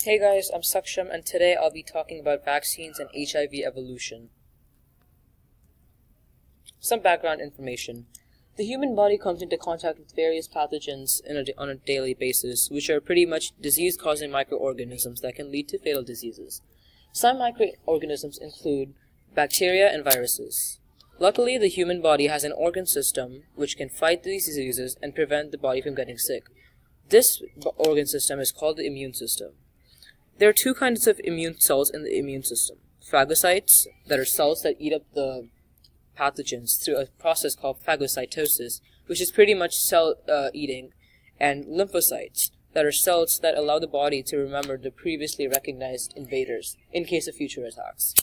Hey guys, I'm Saksham and today I'll be talking about vaccines and HIV evolution. Some background information. The human body comes into contact with various pathogens on a daily basis, which are pretty much disease-causing microorganisms that can lead to fatal diseases. Some microorganisms include bacteria and viruses. Luckily, the human body has an organ system which can fight these diseases and prevent the body from getting sick. This organ system is called the immune system. There are two kinds of immune cells in the immune system. Phagocytes, that are cells that eat up the pathogens through a process called phagocytosis, which is pretty much cell eating, and lymphocytes, that are cells that allow the body to remember the previously recognized invaders in case of future attacks.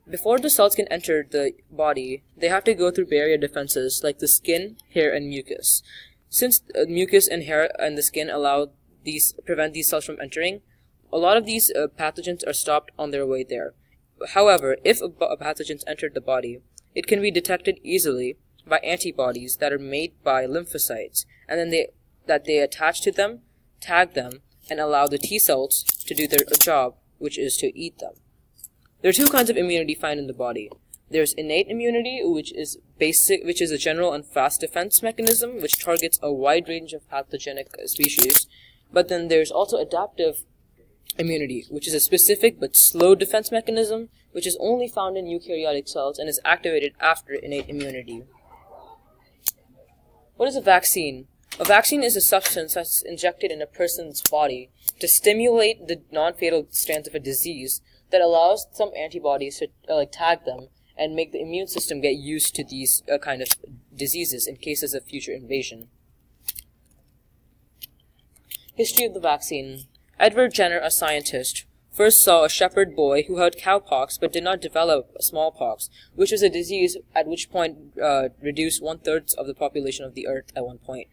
Before the cells can enter the body, they have to go through barrier defenses like the skin, hair, and mucus. Since mucus and hair and the skin prevent these cells from entering, a lot of these pathogens are stopped on their way there. However, if a pathogen entered the body, it can be detected easily by antibodies that are made by lymphocytes, and then they attach to them, tag them, and allow the T cells to do their job, which is to eat them. There are two kinds of immunity found in the body. There's innate immunity, which is a general and fast defense mechanism, which targets a wide range of pathogenic species. But then there's also adaptive immunity, which is a specific but slow defense mechanism, which is only found in eukaryotic cells and is activated after innate immunity. What is a vaccine? A vaccine is a substance that's injected in a person's body to stimulate the non-fatal strands of a disease that allows some antibodies to tag them and make the immune system get used to these kind of diseases in cases of future invasion. History of the vaccine. Edward Jenner, a scientist, first saw a shepherd boy who had cowpox but did not develop smallpox, which was a disease at which point reduced 1/3 of the population of the earth at one point.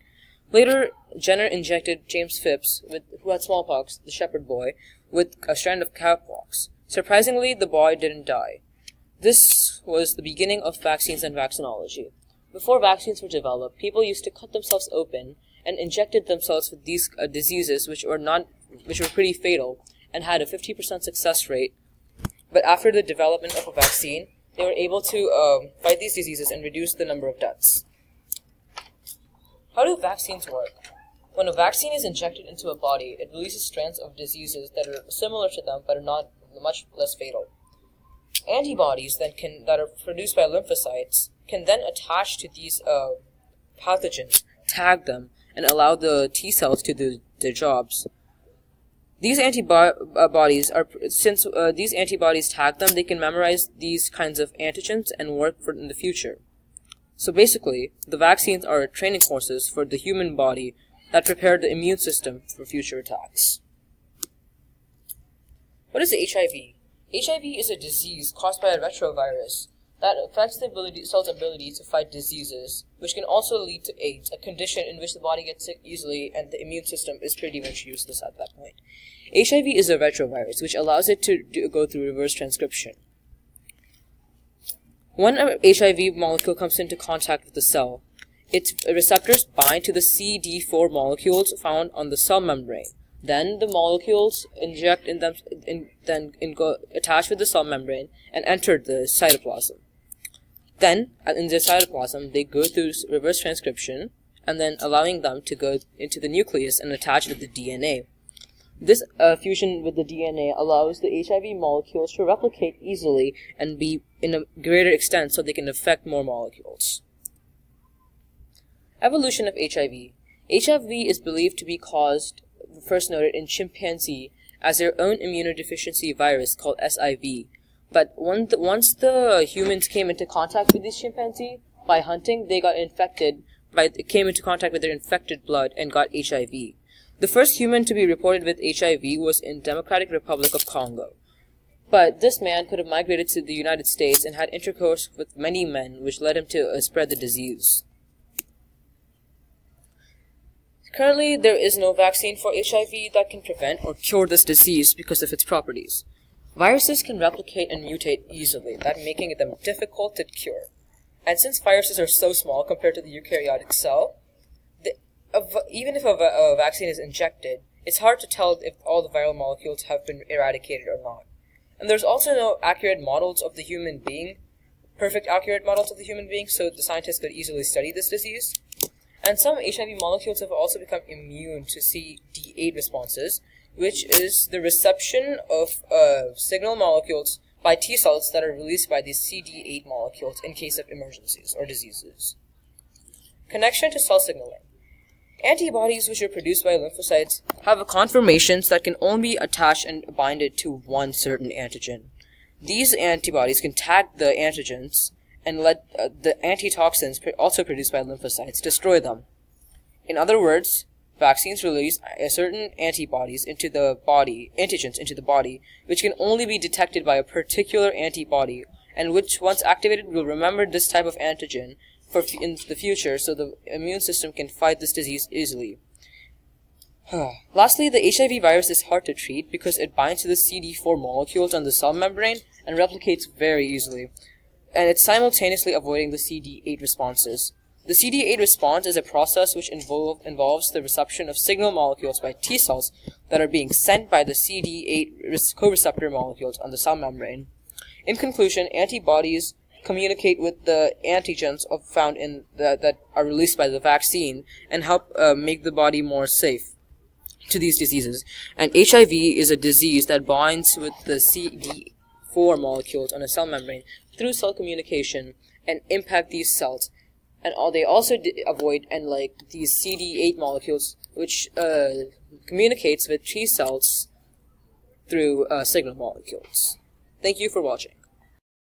Later, Jenner injected James Phipps, who had smallpox, the shepherd boy, with a strand of cowpox. Surprisingly, the boy didn't die. This was the beginning of vaccines and vaccinology. Before vaccines were developed, people used to cut themselves open and injected themselves with these diseases which were pretty fatal and had a 50% success rate. But after the development of a vaccine, they were able to fight these diseases and reduce the number of deaths. How do vaccines work? When a vaccine is injected into a body, it releases strands of diseases that are similar to them but are not much less fatal. Antibodies that are produced by lymphocytes can then attach to these pathogens, tag them, and allow the T cells to do their jobs. These antibodies these antibodies tag them, they can memorize these kinds of antigens and work in the future. So basically, the vaccines are training courses for the human body that prepare the immune system for future attacks. What is HIV? HIV is a disease caused by a retrovirus that affects the cell's ability to fight diseases, which can also lead to AIDS, a condition in which the body gets sick easily and the immune system is pretty much useless at that point. HIV is a retrovirus, which allows it to go through reverse transcription. When an HIV molecule comes into contact with the cell, its receptors bind to the CD4 molecules found on the cell membrane. Then the molecules inject in them, attach with the cell membrane and enter the cytoplasm. Then, in the cytoplasm, they go through reverse transcription, and then allowing them to go into the nucleus and attach with the DNA. This fusion with the DNA allows the HIV molecules to replicate easily and be in a greater extent so they can affect more molecules. Evolution of HIV. HIV is believed to be caused, first noted in chimpanzee, as their own immunodeficiency virus called SIV. But once the humans came into contact with these chimpanzee, by hunting, they came into contact with their infected blood and got HIV. The first human to be reported with HIV was in Democratic Republic of Congo. But this man could have migrated to the United States and had intercourse with many men, which led him to spread the disease. Currently, there is no vaccine for HIV that can prevent or cure this disease because of its properties. Viruses can replicate and mutate easily, that making them difficult to cure. And since viruses are so small compared to the eukaryotic cell, even if a vaccine is injected, it's hard to tell if all the viral molecules have been eradicated or not. And there's also no accurate models of the human being, perfect accurate models of the human being, so the scientists could easily study this disease. And some HIV molecules have also become immune to CD8 responses, which is the reception of signal molecules by T cells that are released by these CD8 molecules in case of emergencies or diseases. Connection to cell signaling. Antibodies which are produced by lymphocytes have conformations that can only be attached and binded to one certain antigen. These antibodies can tag the antigens and let the antitoxins also produced by lymphocytes destroy them. In other words, vaccines release certain antibodies into the body, antigens into the body, which can only be detected by a particular antibody, and which, once activated, will remember this type of antigen in the future, so the immune system can fight this disease easily. Lastly, the HIV virus is hard to treat because it binds to the CD4 molecules on the cell membrane and replicates very easily, and it's simultaneously avoiding the CD8 responses. The CD8 response is a process which involves the reception of signal molecules by T cells that are being sent by the CD8 co-receptor molecules on the cell membrane. In conclusion, antibodies communicate with the antigens found in that are released by the vaccine and help make the body more safe to these diseases. And HIV is a disease that binds with the CD4 molecules on a cell membrane through cell communication and impact these cells. And they also avoid these CD8 molecules, which communicates with T cells through signal molecules. Thank you for watching.